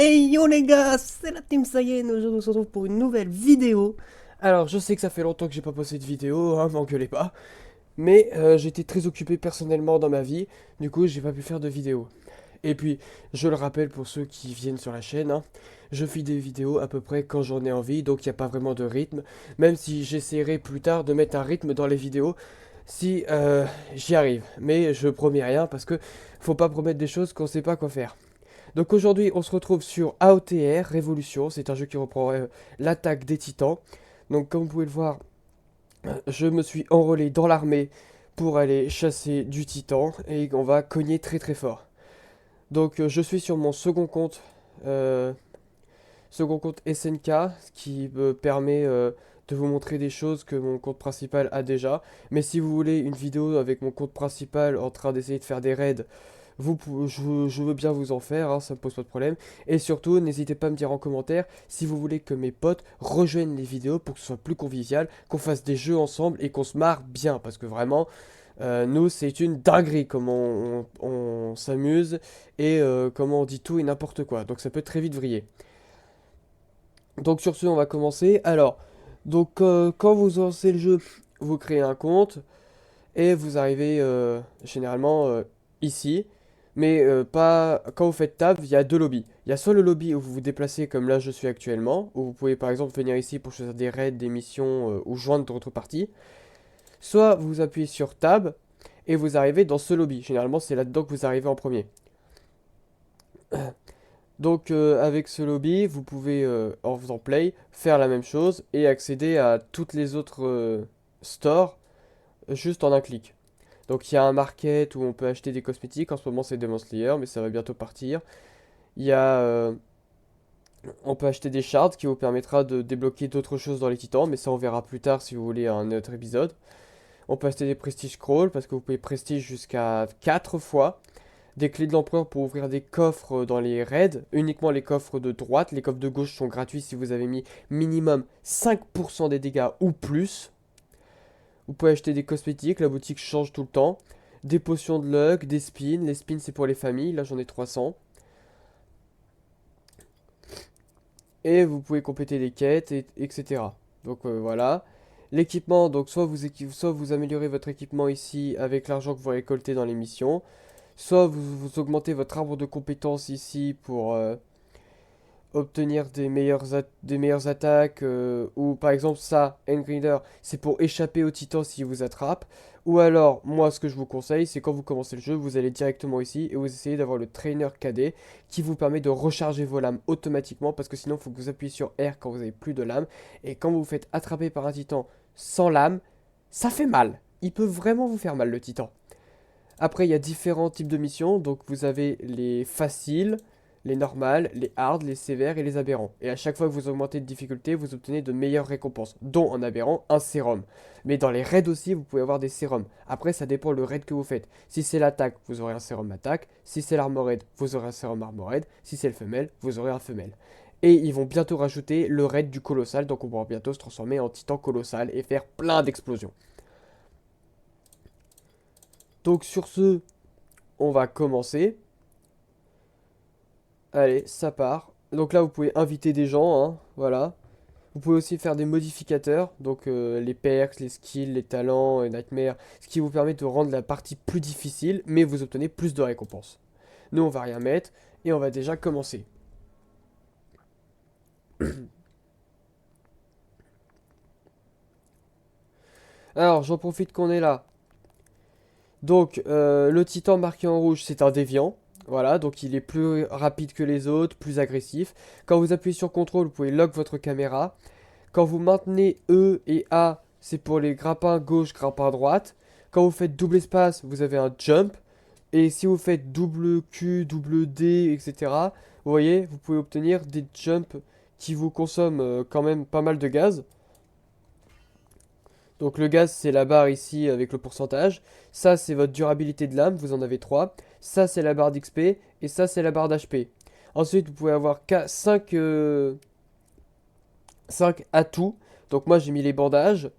Hey yo les gars, c'est la Team Saiyan, aujourd'hui on se retrouve pour une nouvelle vidéo. Alors je sais que ça fait longtemps que j'ai pas posté de vidéo, hein, m'engueulez pas. Mais j'étais très occupé personnellement dans ma vie, du coup j'ai pas pu faire de vidéo. Et puis, je le rappelle pour ceux qui viennent sur la chaîne, hein, je fais des vidéos à peu près quand j'en ai envie, donc il n'y a pas vraiment de rythme. Même si j'essaierai plus tard de mettre un rythme dans les vidéos, si j'y arrive. Mais je promets rien parce que faut pas promettre des choses qu'on sait pas quoi faire. Donc aujourd'hui, on se retrouve sur AOTR Révolution. C'est un jeu qui reprend l'attaque des titans. Donc comme vous pouvez le voir, je me suis enrôlé dans l'armée pour aller chasser du titan et on va cogner très très fort. Donc je suis sur mon euh, second compte SNK, ce qui me permet de vous montrer des choses que mon compte principal a déjà. Mais si vous voulez une vidéo avec mon compte principal en train d'essayer de faire des raids, je veux bien vous en faire, hein, ça me pose pas de problème. Et surtout, n'hésitez pas à me dire en commentaire si vous voulez que mes potes rejoignent les vidéos pour que ce soit plus convivial, qu'on fasse des jeux ensemble et qu'on se marre bien. Parce que vraiment, nous, c'est une dinguerie comment on s'amuse et comment on dit tout et n'importe quoi. Donc ça peut très vite vriller. Donc sur ce, on va commencer. Alors, quand vous lancez le jeu, vous créez un compte. Et vous arrivez généralement ici. Mais pas quand vous faites tab, il y a deux lobbies. Il y a soit le lobby où vous vous déplacez comme là je suis actuellement, où vous pouvez par exemple venir ici pour choisir des raids, des missions ou joindre d'autres parties. Soit vous appuyez sur tab et vous arrivez dans ce lobby. Généralement c'est là-dedans que vous arrivez en premier. Donc avec ce lobby, vous pouvez en faisant play faire la même chose et accéder à toutes les autres stores juste en un clic. Donc il y a un market où on peut acheter des cosmétiques. En ce moment c'est Demon Slayer, mais ça va bientôt partir. Il y a, on peut acheter des shards qui vous permettra de débloquer d'autres choses dans les titans, mais ça on verra plus tard si vous voulez un autre épisode. On peut acheter des prestige scrolls parce que vous pouvez prestige jusqu'à 4 fois. Des clés de l'empereur pour ouvrir des coffres dans les raids, uniquement les coffres de droite. Les coffres de gauche sont gratuits si vous avez mis minimum 5% des dégâts ou plus. Vous pouvez acheter des cosmétiques, la boutique change tout le temps. Des potions de luck, des spins. Les spins, c'est pour les familles. Là, j'en ai 300. Et vous pouvez compléter les quêtes, etc. Donc voilà. L'équipement, donc soit vous améliorez votre équipement ici avec l'argent que vous récoltez dans les missions. Soit vous augmentez votre arbre de compétences ici pour obtenir des meilleures attaques, ou par exemple ça, Endgrinder, c'est pour échapper au titan s'il vous attrape. Ou alors, moi ce que je vous conseille, c'est quand vous commencez le jeu, vous allez directement ici et vous essayez d'avoir le trainer cadet qui vous permet de recharger vos lames automatiquement parce que sinon il faut que vous appuyez sur R quand vous avez plus de lames. Et quand vous vous faites attraper par un titan sans lames, ça fait mal. Il peut vraiment vous faire mal le titan. Après, il y a différents types de missions. Donc, vous avez les faciles, les normales, les hard, les sévères et les aberrants. Et à chaque fois que vous augmentez de difficulté, vous obtenez de meilleures récompenses, dont en aberrant un sérum. Mais dans les raids aussi, vous pouvez avoir des sérums. Après, ça dépend le raid que vous faites. Si c'est l'attaque, vous aurez un sérum attaque. Si c'est l'armored, vous aurez un sérum armored. Si c'est le femelle, vous aurez un femelle. Et ils vont bientôt rajouter le raid du colossal, donc on pourra bientôt se transformer en titan colossal et faire plein d'explosions. Donc sur ce, on va commencer. Allez, ça part. Donc là, vous pouvez inviter des gens, hein, voilà. Vous pouvez aussi faire des modificateurs, donc les perks, les skills, les talents, les nightmares, ce qui vous permet de rendre la partie plus difficile, mais vous obtenez plus de récompenses. Nous, on va rien mettre, et on va déjà commencer. Alors, j'en profite qu'on est là. Donc, le titan marqué en rouge, c'est un déviant. Voilà, donc il est plus rapide que les autres, plus agressif. Quand vous appuyez sur CTRL, vous pouvez lock votre caméra. Quand vous maintenez E et A, c'est pour les grappins gauche, grappin droite. Quand vous faites double espace, vous avez un jump. Et si vous faites double Q, double D, etc., vous voyez, vous pouvez obtenir des jumps qui vous consomment quand même pas mal de gaz. Donc le gaz, c'est la barre ici avec le pourcentage. Ça, c'est votre durabilité de lame, vous en avez 3. Ça, c'est la barre d'XP. Et ça, c'est la barre d'HP. Ensuite, vous pouvez avoir 5 atouts. Donc moi, j'ai mis les bandages.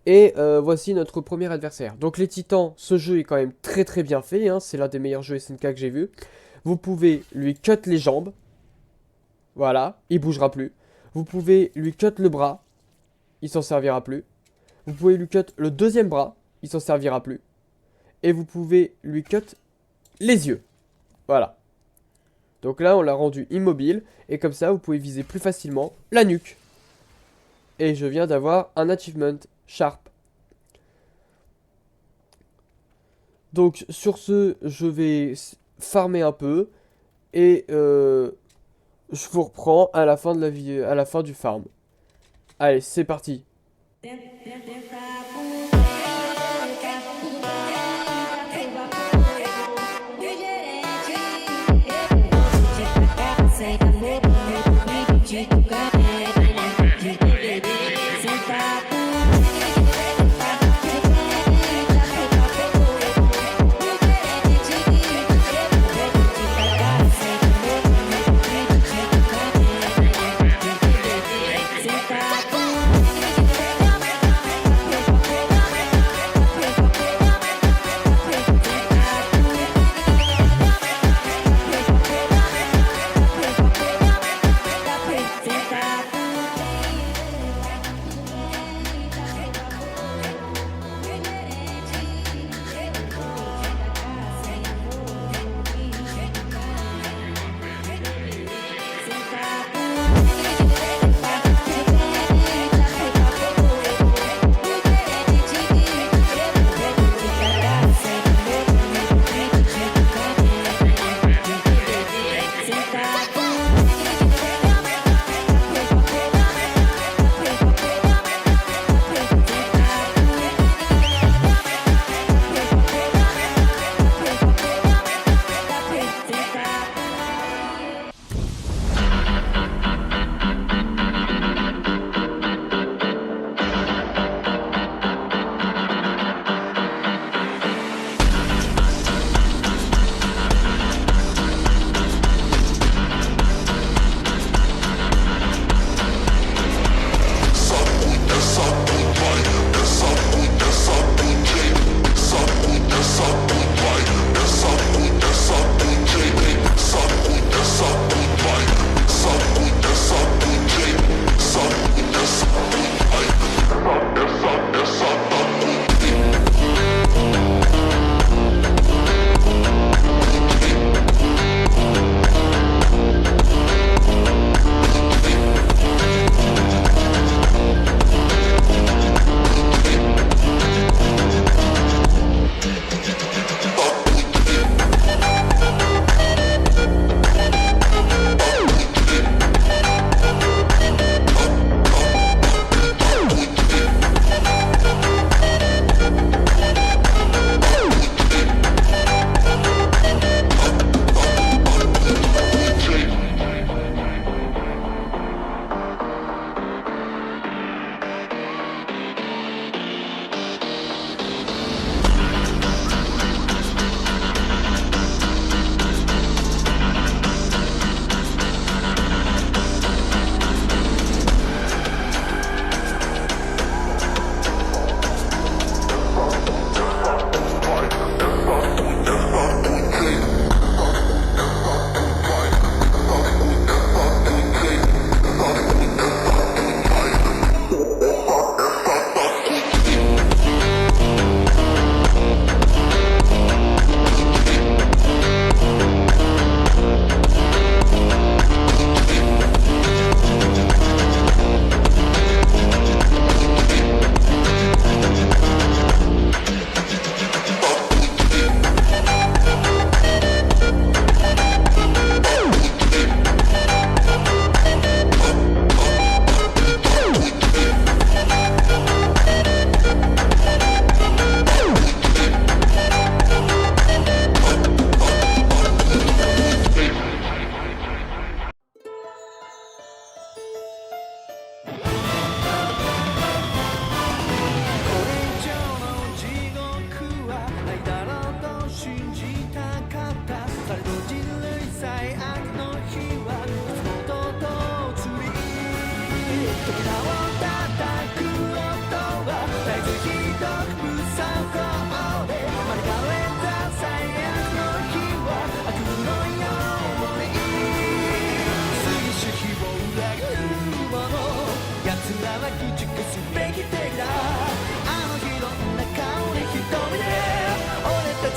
Et voici notre premier adversaire. Donc les titans, ce jeu est quand même très très bien fait, hein. C'est l'un des meilleurs jeux SNK que j'ai vu. Vous pouvez lui cut les jambes. Voilà, il bougera plus. Vous pouvez lui cut le bras, il s'en servira plus. Vous pouvez lui cut le deuxième bras, il s'en servira plus. Et vous pouvez lui cut les yeux. Voilà. Donc là, on l'a rendu immobile. Et comme ça, vous pouvez viser plus facilement la nuque. Et je viens d'avoir un achievement Sharp. Donc sur ce, je vais farmer un peu. Et je vous reprends à la fin de la vie, à la fin du farm. Allez, c'est parti.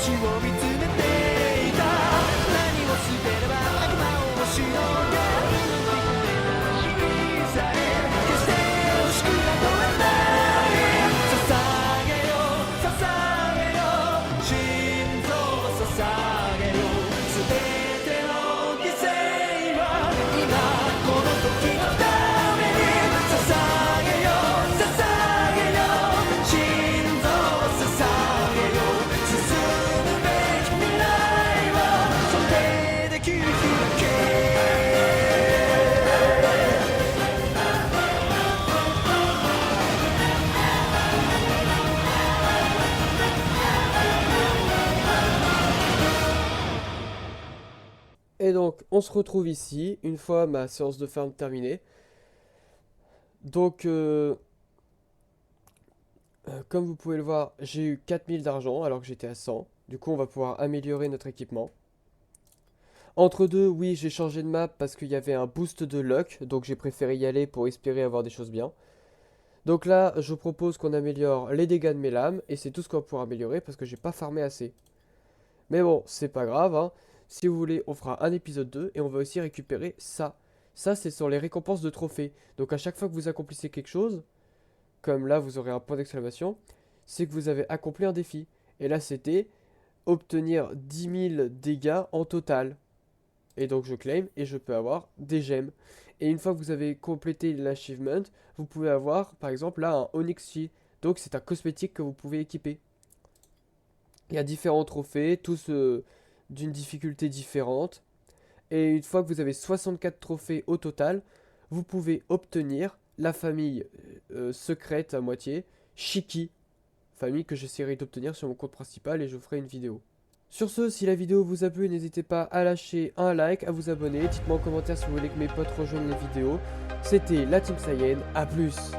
星を見つめていた何を捨てれば悪魔をしようか小さい決して惜しくなどはない捧げよ捧げよ心臓を捧げよ全ての犠牲は今この時のために捧げよ捧げよ心臓を捧げよ進むべき未来はそれで切り開けEt donc, on se retrouve ici, une fois ma séance de farm terminée. Donc, comme vous pouvez le voir, j'ai eu 4000 d'argent alors que j'étais à 100. Du coup, on va pouvoir améliorer notre équipement. Entre deux, oui, j'ai changé de map parce qu'il y avait un boost de luck. Donc, j'ai préféré y aller pour espérer avoir des choses bien. Donc là, je propose qu'on améliore les dégâts de mes lames. Et c'est tout ce qu'on va pouvoir améliorer parce que j'ai pas farmé assez. Mais bon, c'est pas grave, hein. Si vous voulez, on fera un épisode 2 et on va aussi récupérer ça. Ça, c'est sur les récompenses de trophées. Donc à chaque fois que vous accomplissez quelque chose, comme là, vous aurez un point d'exclamation, c'est que vous avez accompli un défi. Et là, c'était obtenir 10 000 dégâts en total. Et donc je claim et je peux avoir des gemmes. Et une fois que vous avez complété l'achievement, vous pouvez avoir, par exemple, là, un Onyx Chi. Donc c'est un cosmétique que vous pouvez équiper. Il y a différents trophées, tous d'une difficulté différente. Et une fois que vous avez 64 trophées au total, vous pouvez obtenir la famille secrète à moitié, Shiki. Famille que j'essaierai d'obtenir sur mon compte principal et je ferai une vidéo. Sur ce, si la vidéo vous a plu, n'hésitez pas à lâcher un like, à vous abonner. Dites-moi en commentaire si vous voulez que mes potes rejoignent les vidéos. C'était la Team Saiyan, à plus!